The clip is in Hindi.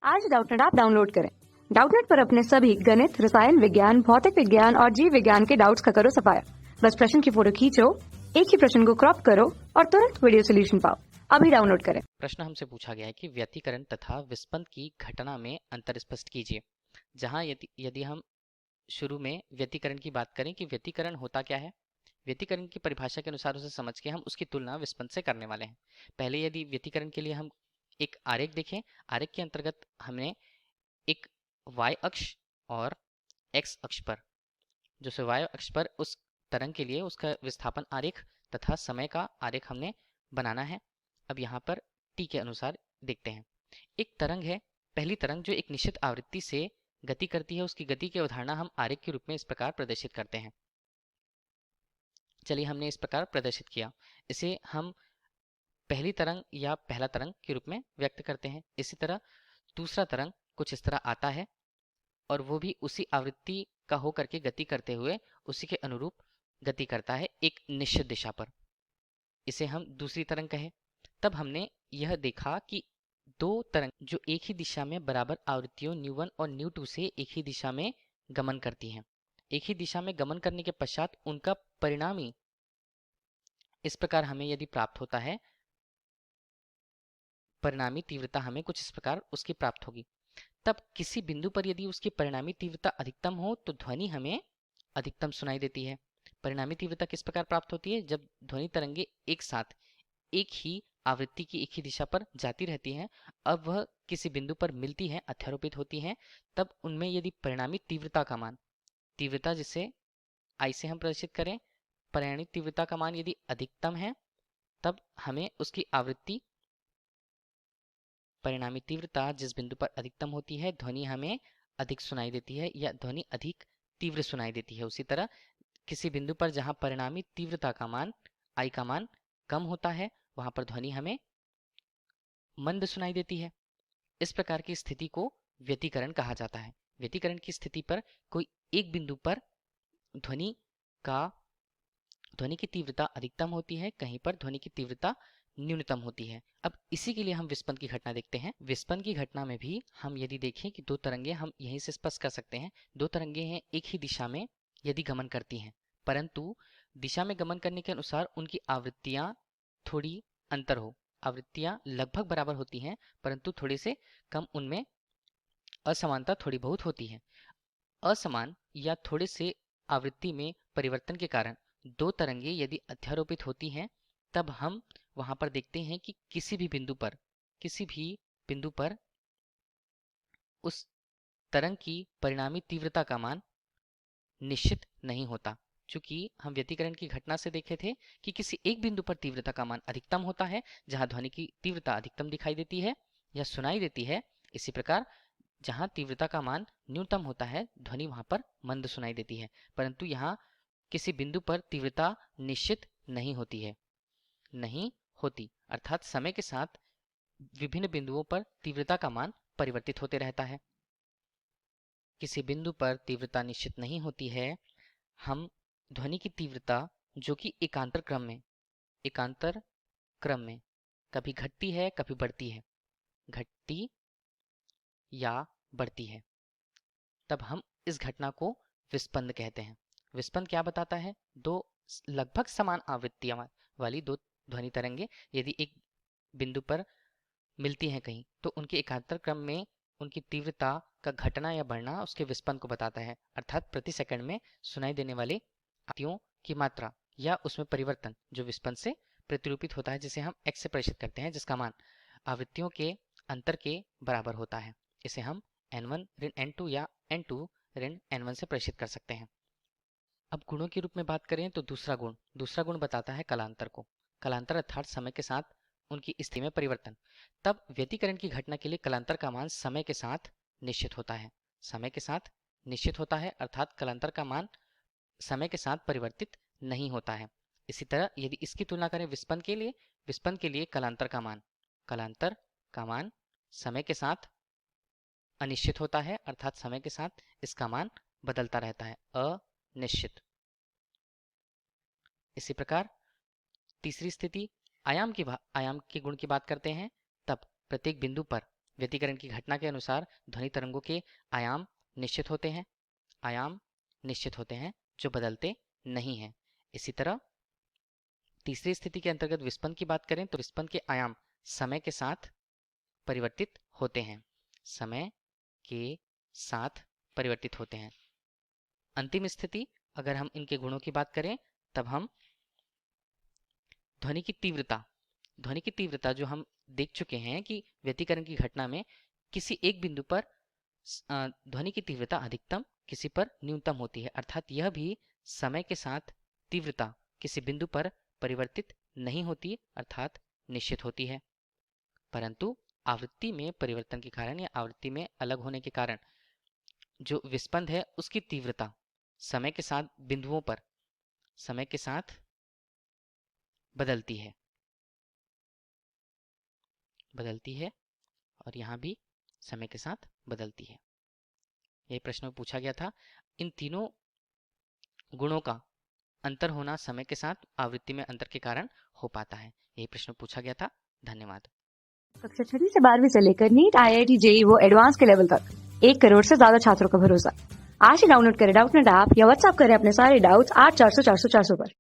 आज डाउटनेट ऐप डाउनलोड करें। डाउटनेट पर अपने सभी गणित, रसायन विज्ञान, भौतिक विज्ञान और जीव विज्ञान के डाउट्स का करो सफाया। बस प्रश्न की फोटो खींचो, एक ही प्रश्न को क्रॉप करो और तुरंत वीडियो सोल्यूशन पाओ। अभी डाउनलोड करें। प्रश्न हमसे पूछा गया है कि व्यतिकरण तथा विस्पंद की घटना में अंतर स्पष्ट कीजिए। जहां यदि हम शुरू में व्यतिकरण की बात करें कि व्यतिकरण होता क्या है, व्यतिकरण की परिभाषा के अनुसार उसे समझ के हम उसकी तुलना विस्पंद से करने वाले हैं। पहले यदि व्यतिकरण के लिए हम एक आरेख देखें, आरेख के अंतर्गत हमने एक y अक्ष और x अक्ष पर, जो से y अक्ष पर उस तरंग के लिए उसका विस्थापन आरेख तथा समय का आरेख हमने बनाना है। अब यहाँ पर t के अनुसार देखते हैं। एक तरंग है, पहली तरंग जो एक निश्चित आवृत्ति से गति करती है, उसकी गति की अवधारणा हम आरेख के रूप में इस प्रकार प्रदर्शित करते हैं। चलिए, हमने इस प्रकार प्रदर्शित किया। इसे हम पहली तरंग या पहला तरंग के रूप में व्यक्त करते हैं। इसी तरह दूसरा तरंग कुछ इस तरह आता है और वो भी उसी आवृत्ति का होकर के गति करते हुए उसी के अनुरूप गति करता है एक निश्चित दिशा पर। इसे हम दूसरी तरंग कहें। तब हमने यह देखा कि दो तरंग जो एक ही दिशा में बराबर आवृत्तियों ν1 और ν2 से एक ही दिशा में गमन करती हैं। एक ही दिशा में गमन करने के पश्चात उनका परिणामी इस प्रकार हमें यदि प्राप्त होता है, परिणामी तीव्रता हमें कुछ इस प्रकार उसकी प्राप्त होगी। तब किसी बिंदु पर यदि उसकी परिणामी तीव्रता अधिकतम हो तो ध्वनि हमें अधिकतम सुनाई देती है। परिणामी तीव्रता किस प्रकार प्राप्त होती है? जब ध्वनि तरंगे एक साथ एक ही आवृत्ति की एक ही दिशा पर जाती रहती हैं, अब वह किसी बिंदु पर मिलती हैं, अध्यारोपित होती हैं, तब उनमें यदि परिणामी तीव्रता का मान, तीव्रता जिसे आई से हम प्रदर्शित करें, परिणामी तीव्रता का मान यदि अधिकतम है, तब हमें उसकी आवृत्ति, परिणामी तीव्रता जिस बिंदु पर अधिकतम होती है, ध्वनि हमें अधिक सुनाई देती है या ध्वनि अधिक तीव्र सुनाई देती है। उसी तरह किसी बिंदु पर जहां परिणामी तीव्रता का मान, आई का मान कम होता है, वहां पर ध्वनि हमें मंद सुनाई देती है। इस प्रकार की स्थिति को व्यतिकरण कहा जाता है। व्यतिकरण की स्थिति पर कोई एक बिंदु पर ध्वनि का ध्वनि की तीव्रता अधिकतम होती है, कहीं पर ध्वनि की तीव्रता न्यूनतम होती है। अब इसी के लिए हम विस्पंद की घटना देखते हैं। विस्पंद की घटना में भी हम यदि देखें कि दो तरंगे, हम यहीं से स्पष्ट कर सकते हैं, दो तरंगे हैं एक ही दिशा में यदि गमन करती हैं, परंतु दिशा में गमन करने के अनुसार उनकी आवृत्तियां थोड़ी अंतर हो, आवृत्तियां लगभग बराबर होती हैं परंतु थोड़े से कम उनमें असमानता थोड़ी बहुत होती है। असमान या थोड़े से आवृत्ति में परिवर्तन के कारण दो तरंगे यदि अध्यारोपित होती हैं, तब हम वहां पर देखते हैं कि किसी भी बिंदु पर उस तरंग की परिणामी तीव्रता का मान निश्चित नहीं होता। चूंकि हम व्यतिकरण की घटना से देखे थे कि किसी एक बिंदु पर तीव्रता का मान अधिकतम होता है, जहां ध्वनि की तीव्रता अधिकतम दिखाई देती है या सुनाई देती है। इसी प्रकार जहां तीव्रता का मान न्यूनतम होता है, ध्वनि वहां पर मंद सुनाई देती है। परंतु यहाँ किसी बिंदु पर तीव्रता निश्चित नहीं होती है, नहीं होती, अर्थात समय के साथ विभिन्न बिंदुओं पर तीव्रता का मान परिवर्तित होते रहता है। किसी बिंदु पर तीव्रता निश्चित नहीं होती है, हम ध्वनि की तीव्रता जो कि एकांतर क्रम में कभी घटती है कभी बढ़ती है, घटती या बढ़ती है, तब हम इस घटना को विस्पंद कहते हैं। विस्पंद क्या बताता है? दो लगभग समान आवृत्तियां वाली दो ध्वनि तरंगे यदि एक बिंदु पर मिलती हैं कहीं, तो उनके एकांतर क्रम में उनकी तीव्रता का घटना या बढ़ना उसके विस्पंद को बताता है। अर्थात प्रति सेकंड में सुनाई देने वाले आवृत्तियों की मात्रा या उसमें परिवर्तन जो विस्पंद से प्रतिरूपित होता है, जिसे हम x से प्रदर्शित करते हैं, जिसका मान आवृत्तियों के अंतर के बराबर होता है। इसे हम n1 ऋण n2 या n2 ऋण n1 से प्रदर्शित कर सकते हैं। अब गुणों के रूप में बात करें तो दूसरा गुण बताता है कलांतर को। कलांतर अर्थात समय के साथ उनकी स्थिति में परिवर्तन। तब व्यतिकरण की घटना के लिए कलांतर का मान समय के साथ निश्चित होता है, समय के साथ निश्चित होता है, अर्थात कलांतर का मान समय के साथ परिवर्तित नहीं होता है। इसी तरह यदि इसकी तुलना करें विस्पंद के लिए कलांतर का मान समय के साथ अनिश्चित होता है, अर्थात समय के साथ इसका मान बदलता रहता है, अनिश्चित। इसी प्रकार तीसरी स्थिति आयाम के गुण की बात करते हैं। तब प्रत्येक बिंदु पर व्यतिकरण की घटना के अनुसार ध्वनि तरंगों के आयाम निश्चित होते हैं, जो बदलते नहीं हैं। इसी तरह तीसरी स्थिति के अंतर्गत विस्पंद की बात करें तो विस्पंद के आयाम समय के साथ परिवर्तित होते हैं, अंतिम स्थिति अगर हम इनके गुणों की बात करें तब हम ध्वनि की तीव्रता जो हम देख चुके हैं कि व्यतिकरण की घटना में किसी एक बिंदु पर ध्वनि की तीव्रता अधिकतम, किसी पर न्यूनतम होती है, अर्थात यह भी समय के साथ तीव्रता किसी बिंदु पर परिवर्तित नहीं होती, अर्थात निश्चित होती है। परंतु आवृत्ति में परिवर्तन के कारण या आवृत्ति में अलग होने के कारण जो विस्पंद है उसकी तीव्रता समय के साथ बिंदुओं पर बदलती है और यहाँ भी समय के साथ बदलती है। यह प्रश्न में पूछा गया था। इन तीनों गुणों का अंतर होना समय के साथ आवृत्ति में अंतर के कारण हो पाता है। यही प्रश्न पूछा गया था। धन्यवाद। कक्षा 6 से 12वीं से लेकर नीट, IIT, JEE वो एडवांस के लेवल तक 1 करोड़ से ज्यादा छात्रों का भरोसा। आज ही डाउनलोड करें डाउटनेट ऐप या व्हाट्सएप करें अपने सारे डाउट्स 8400 400 400 पर।